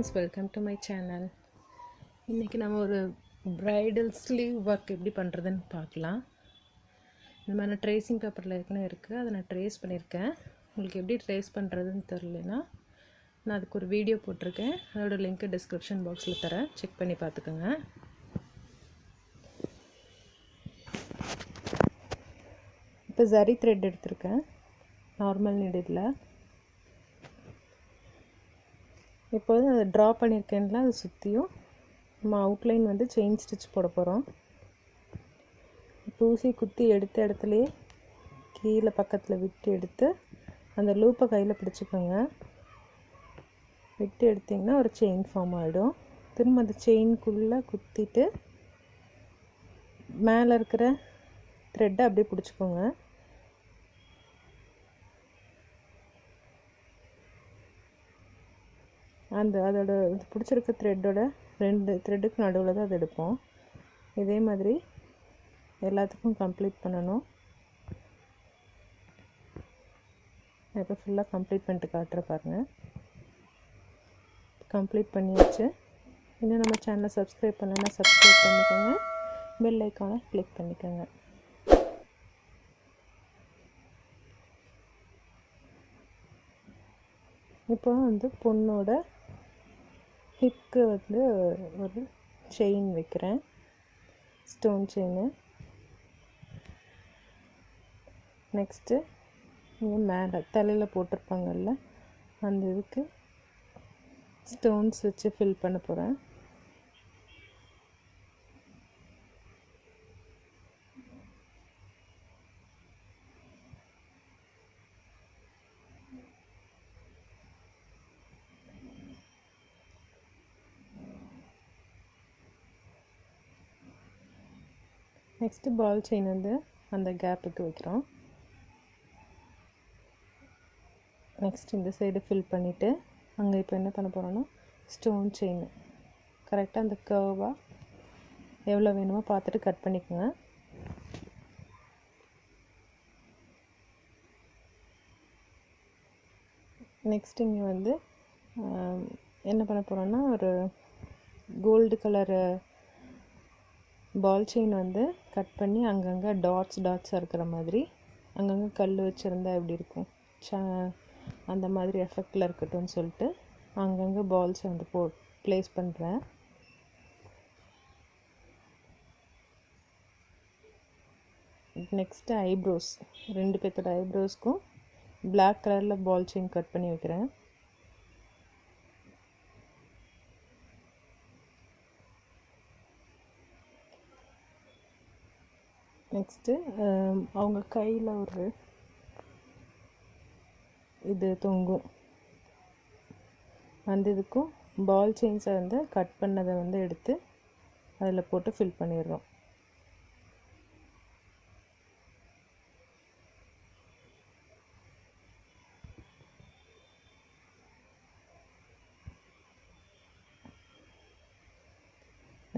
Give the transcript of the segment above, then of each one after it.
friends, welcome to my channel. இன்னைக்கு நம்ம ஒரு bridal sleeve work எப்படி பண்றதுன்னு பார்க்கலாம். இந்த மாதிரி ட்ரேசிங் பேப்பர்ல ஏற்கனவே இருக்கு. அதை நான் ட்ரேஸ் பண்ணியிருக்கேன். உங்களுக்கு எப்படி ட்ரேஸ் பண்றதுன்னு தெரியலனா நான் அதுக்கு ஒரு வீடியோ போட்டிருக்கேன். அதோட லிங்க் டிஸ்கிரிப்ஷன் பாக்ஸ்ல தரேன். செக் பண்ணி பார்த்துக்கோங்க. இப்போ ஜரி த்ரெட் எடுத்துருக்கேன். நார்மல் நீடில் இப்போ அதை ட்ரா பண்ணியிருக்கேன்ல அதை சுற்றியும் நம்ம அவுட்லைன் வந்து செயின் ஸ்டிச் போட போகிறோம். ஊசி குத்தி எடுத்த இடத்துலையே கீழே பக்கத்தில் விட்டு எடுத்து அந்த லூப்பை கையில் பிடிச்சிக்கோங்க. விட்டு எடுத்திங்கன்னா ஒரு செயின் ஃபார்ம் ஆகிடும். திரும்ப அந்த செயின்குள்ளே குத்திட்டு மேலே இருக்கிற த்ரெட்டை அப்படியே பிடிச்சிக்கோங்க. அதோட பிடிச்சிருக்க த்ரெட்டோட 2 த்ரெட்டுக்கு நடுவில் தான் அதை எடுப்போம். இதே மாதிரி எல்லாத்துக்கும் கம்ப்ளீட் பண்ணணும். இப்போ ஃபுல்லாக கம்ப்ளீட் பண்ணிட்டு காட்டுற பாருங்கள். கம்ப்ளீட் பண்ணியாச்சு. இன்னும் நம்ம சேனலை சப்ஸ்கிரைப் பண்ணலன்னா சப்ஸ்கிரைப் பண்ணிக்கோங்க. பெல் ஐக்கானை கிளிக் பண்ணிக்கோங்க. இப்போ வந்து பொண்ணோட ஹிப்க்கு வந்து ஒரு செயின் வைக்கிறேன். Stone chain. நெக்ஸ்ட்டு இங்கே மேலே தலையில் போட்டிருப்பாங்கல்ல அந்த இதுக்கு ஸ்டோன்ஸ் வச்சு ஃபில் பண்ண போகிறேன். நெக்ஸ்ட்டு பால் செயின் வந்து அந்த கேப்புக்கு வைக்கிறோம். நெக்ஸ்ட் இந்த சைடு ஃபில் பண்ணிவிட்டு அங்கே இப்போ என்ன பண்ண போகிறோன்னா ஸ்டோன் செயின் கரெக்டாக அந்த கர்வாக எவ்வளோ வேணுமோ பார்த்துட்டு கட் பண்ணிக்கோங்க. நெக்ஸ்ட் இங்கே வந்து என்ன பண்ண போகிறோன்னா ஒரு கோல்டு கலரு பால் செயின் வந்து கட் பண்ணி அங்கங்கே டாட்ஸாக இருக்கிற மாதிரி அங்கங்கே கல் வச்சுருந்தா எப்படி இருக்கும் அந்த மாதிரி எஃபெக்டில் இருக்கட்டும்னு சொல்லிட்டு அங்கங்கே பால்ஸ் வந்து ப்ளேஸ் பண்ணுறேன். நெக்ஸ்ட்டு ஐப்ரோஸ் 2 பேர்த்தோட ஐப்ரோஸ்க்கும் பிளாக் கலரில் பால் செயின் கட் பண்ணி வைக்கிறேன். நெக்ஸ்ட்டு அவங்க கையில் ஒரு இது தொங்கும். அந்த இதுக்கும் பால் செயின்ஸை வந்து கட் பண்ணதை வந்து எடுத்து அதில் போட்டு ஃபில் பண்ணிடுறோம்.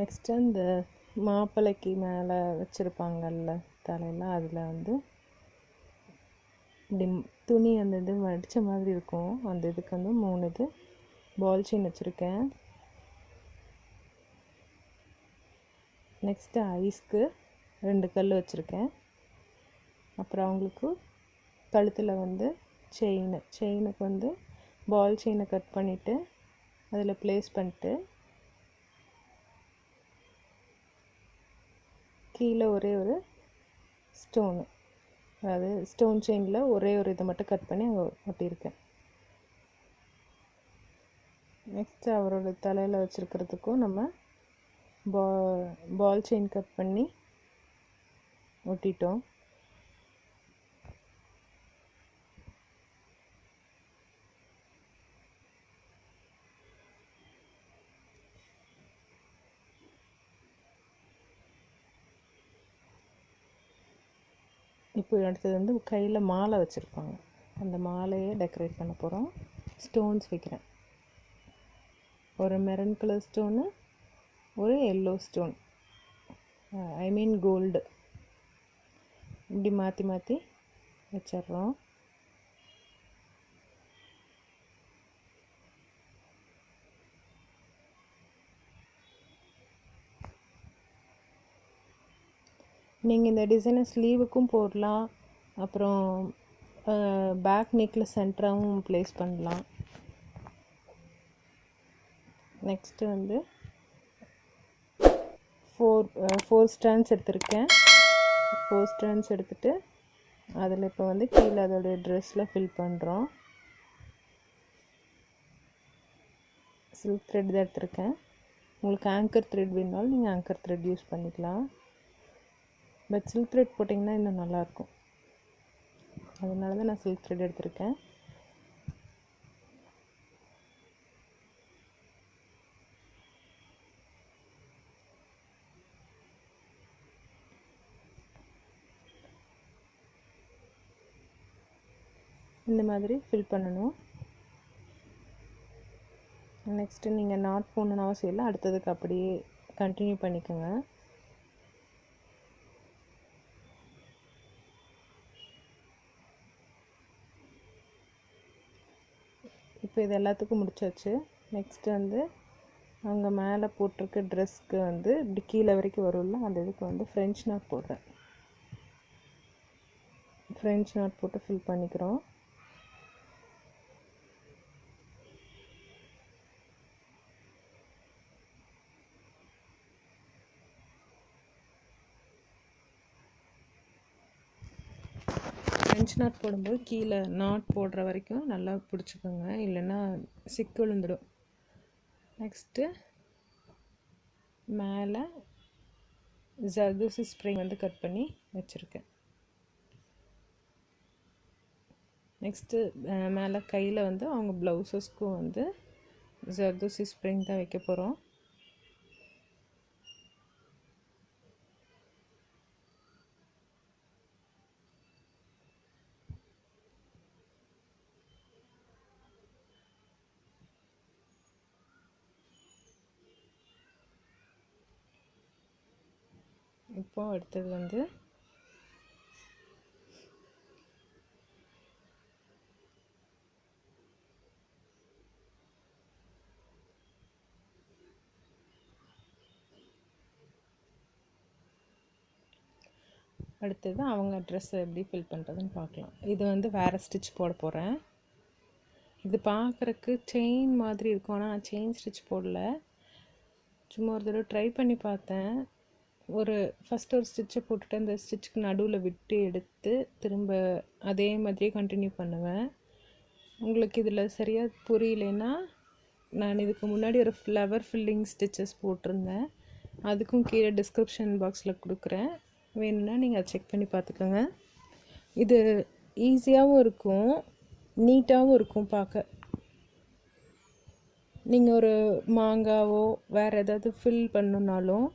நெக்ஸ்ட்டு இந்த மாப்பிள்ளைக்கு மேலே வச்சுருப்பாங்கல்ல தலையில் அதில் வந்து இப்படி துணி அந்த இது மடித்த மாதிரி இருக்கும். அந்த இதுக்கு வந்து 3 இது பால் செயின் வச்சுருக்கேன். நெக்ஸ்ட்டு ஐஸ்க்கு 2 கல் வச்சுருக்கேன். அப்புறம் அவங்களுக்கு கழுத்தில் வந்து செயினுக்கு வந்து பால் செயினை கட் பண்ணிவிட்டு அதில் ப்ளேஸ் பண்ணிட்டு கீழே ஒரே ஒரு ஸ்டோனு, அதாவது ஸ்டோன் செயினில் ஒரே ஒரு இதை மட்டும் கட் பண்ணி அங்கே ஒட்டியிருக்கேன். நெக்ஸ்ட்டு அவரோட தலையில் வச்சுருக்கிறதுக்கும் நம்ம பால் செயின் கட் பண்ணி ஒட்டிட்டோம். இப்போ அடுத்தது வந்து கையில் மாலை வச்சுருப்பாங்க. அந்த மாலையை டெக்கரேட் பண்ண போகிறோம். ஸ்டோன்ஸ் வைக்கிறேன். ஒரு மெரூன் கலர் ஸ்டோனு, ஒரு எல்லோ ஸ்டோன், ஐ மீன் கோல்டு, இப்படி மாற்றி மாற்றி வச்சிடுறோம். நீங்கள் இந்த டிசைனை ஸ்லீவுக்கும் போடலாம், அப்புறம் பேக் நெக்கில் சென்டராகவும் ப்ளேஸ் பண்ணலாம். நெக்ஸ்ட்டு வந்து ஃபோர் ஸ்ட்ராண்ட்ஸ் எடுத்திருக்கேன். 4 ஸ்ட்ராண்ட்ஸ் எடுத்துகிட்டு அதில் இப்போ வந்து கீழே அதோடைய ட்ரெஸ்ஸில் ஃபில் பண்ணுறோம். சில்க் த்ரெட் தான் எடுத்திருக்கேன். உங்களுக்கு ஆங்கர் த்ரெட் வேணுனாலும் நீங்கள் ஆங்கர் த்ரெட் யூஸ் பண்ணிக்கலாம். பட் சில்க் த்ரெட் போட்டிங்கன்னா இன்னும் நல்லாயிருக்கும். அதனால தான் நான் சில்க் த்ரெட் எடுத்திருக்கேன். இந்த மாதிரி ஃபில் பண்ணணும். நெக்ஸ்ட்டு நீங்கள் நாட் போடணுன்னு அவசியம் இல்லை, அடுத்ததுக்கு அப்படியே கண்டினியூ பண்ணிக்கோங்க. இப்போ இது எல்லாத்துக்கும் முடிச்சாச்சு. நெக்ஸ்ட்டு வந்து அங்கே மேலே போட்டிருக்க ட்ரெஸ்க்கு வந்து இப்படி கீழே வரைக்கும் வரும்ல, அந்த இதுக்கு வந்து ஃப்ரெஞ்ச் நாட் போடுறேன். ஃப்ரெஞ்ச் நாட் போட்டு ஃபில் பண்ணிக்கிறோம். ஃப்ரெஞ்ச் நாட் போடும்போது கீழே நாட் போடுற வரைக்கும் நல்லா பிடிச்சிக்கோங்க, இல்லைன்னா சிக்கு விழுந்துடும். நெக்ஸ்ட்டு மேலே ஜர்தோசி ஸ்ப்ரிங் வந்து கட் பண்ணி வச்சுருக்கேன். நெக்ஸ்ட்டு மேலே கையில் வந்து அவங்க ப்ளவுஸஸ்க்கும் வந்து ஜர்தோசி ஸ்ப்ரிங் தான் வைக்க போகிறோம். இப்போ அடுத்தது வந்து அவங்க ட்ரெஸ்ஸை எப்படி ஃபில் பண்ணுறதுன்னு பார்க்கலாம். இது வந்து வேறு ஸ்டிச் போட போகிறேன். இது பார்க்குறக்கு செயின் மாதிரி இருக்கும், ஆனால் நான் செயின் ஸ்டிச் போடல. சும்மா ஒரு தடவை ட்ரை பண்ணி பார்த்தேன். ஃபஸ்ட்டு ஒரு ஸ்டிச்சை போட்டுட்டு அந்த ஸ்டிச்சுக்கு நடுவில் விட்டு எடுத்து திரும்ப அதே மாதிரியே கண்டினியூ பண்ணுவேன். உங்களுக்கு இதில் சரியாக புரியலைன்னா நான் இதுக்கு முன்னாடி ஒரு ஃப்ளவர் ஃபில்லிங் ஸ்டிச்சஸ் போட்டிருந்தேன், அதுக்கும் கீழே டிஸ்கிரிப்ஷன் பாக்ஸில் கொடுக்குறேன், வேணும்னா நீங்கள் அதை செக் பண்ணி பார்த்துக்கோங்க. இது ஈஸியாகவும் இருக்கும், நீட்டாகவும் இருக்கும் பார்க்க. நீங்கள் ஒரு மாங்காவோ வேறு ஏதாவது ஃபில் பண்ணணுன்னாலும்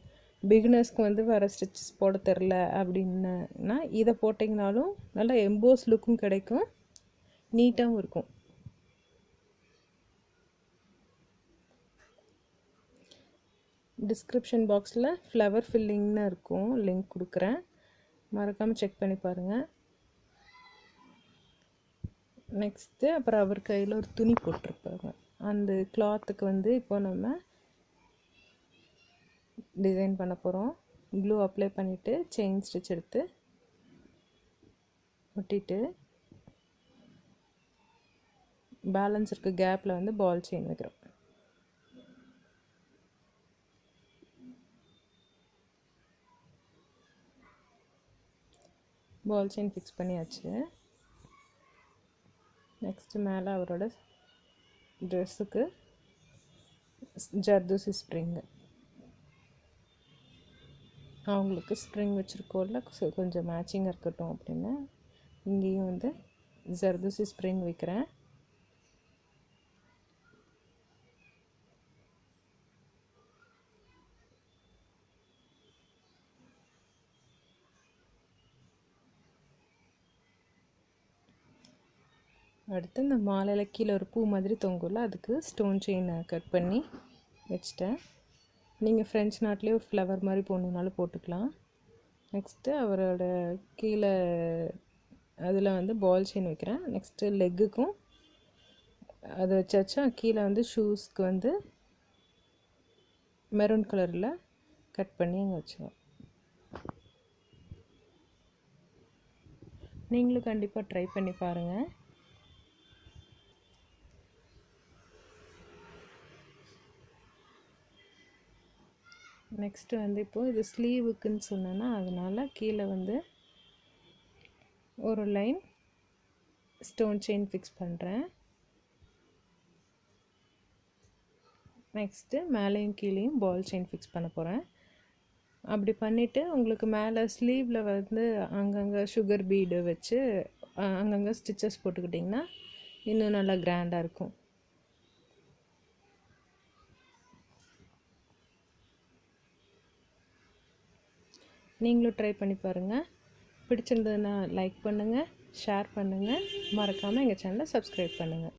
பிகினர்ஸ்க்கு வந்து வேறு ஸ்டிச்சஸ் போட தெரில அப்படின்னா இதை போட்டிங்கனாலும் நல்லா எம்போஸ் லுக்கும் கிடைக்கும், நீட்டாகவும் இருக்கும். டிஸ்கிரிப்ஷன் பாக்ஸில் ஃப்ளவர் ஃபில்லிங்னு இருக்கும், லிங்க் கொடுக்குறேன், மறக்காமல் செக் பண்ணி பாருங்கள். நெக்ஸ்ட்டு அப்புறம் அவர் கையில் ஒரு துணி போட்டிருப்பாங்க. அந்த கிளாத்துக்கு வந்து இப்போ நம்ம டிசைன் பண்ண போகிறோம். க்ளூ அப்ளை பண்ணிவிட்டு செயின் ஸ்டிச் எடுத்து ஒட்டிட்டு பேலன்ஸ் இருக்க கேப்பில் வந்து பால் செயின் வைக்கிறோம். பால் செயின் ஃபிக்ஸ் பண்ணியாச்சு. நெக்ஸ்ட்டு மேலே அவரோட ட்ரெஸ்ஸுக்கு ஜர்தோசி ஸ்ப்ரிங்கு, அவங்களுக்கு ஸ்ப்ரிங் வச்சுருக்கோம்ல, கொஞ்சம் மேட்சிங்காக இருக்கட்டும் அப்படின்னு இங்கேயும் வந்து ஜர்தோசி ஸ்ப்ரிங் வைக்கிறேன். அடுத்து இந்த மாலையில் கீழே ஒரு பூ மாதிரி தொங்கும்ல, அதுக்கு ஸ்டோன் செயினை கட் பண்ணி வச்சிட்டேன். நீங்கள் ஃப்ரெஞ்ச் நாட்லேயே ஒரு ஃப்ளவர் மாதிரி போடணுன்னாலும் போட்டுக்கலாம். நெக்ஸ்ட்டு அவரோட கீழே அதில் வந்து பால் செயின் வைக்கிறேன். நெக்ஸ்ட்டு லெக்குக்கும் அதை வச்சாச்சா, கீழே வந்து ஷூஸ்க்கு வந்து மெரூன் கலரில் கட் பண்ணி அங்கே வச்சுருவேன். நீங்களும் கண்டிப்பாக ட்ரை பண்ணி பாருங்கள். நெக்ஸ்ட்டு வந்து இப்போது இது ஸ்லீவுக்குன்னு சொன்னேன்னா அதனால் கீழே வந்து ஒரு லைன் ஸ்டோன் செயின் ஃபிக்ஸ் பண்ணுறேன். நெக்ஸ்ட்டு மேலேயும் கீழேயும் பால் செயின் ஃபிக்ஸ் பண்ண போகிறேன். அப்படி பண்ணிவிட்டு உங்களுக்கு மேலே ஸ்லீவில் வந்து அங்கங்கே சுகர் பீடு வச்சு அங்கங்கே ஸ்டிச்சஸ் போட்டுக்கிட்டிங்கன்னா இன்னும் நல்லா கிராண்டாக இருக்கும். நீங்களும் ட்ரை பண்ணி பாருங்கள். பிடிச்சிருந்ததுன்னா லைக் பண்ணுங்கள், ஷேர் பண்ணுங்கள், மறக்காமல் எங்கள் சேனலை சப்ஸ்கிரைப் பண்ணுங்கள்.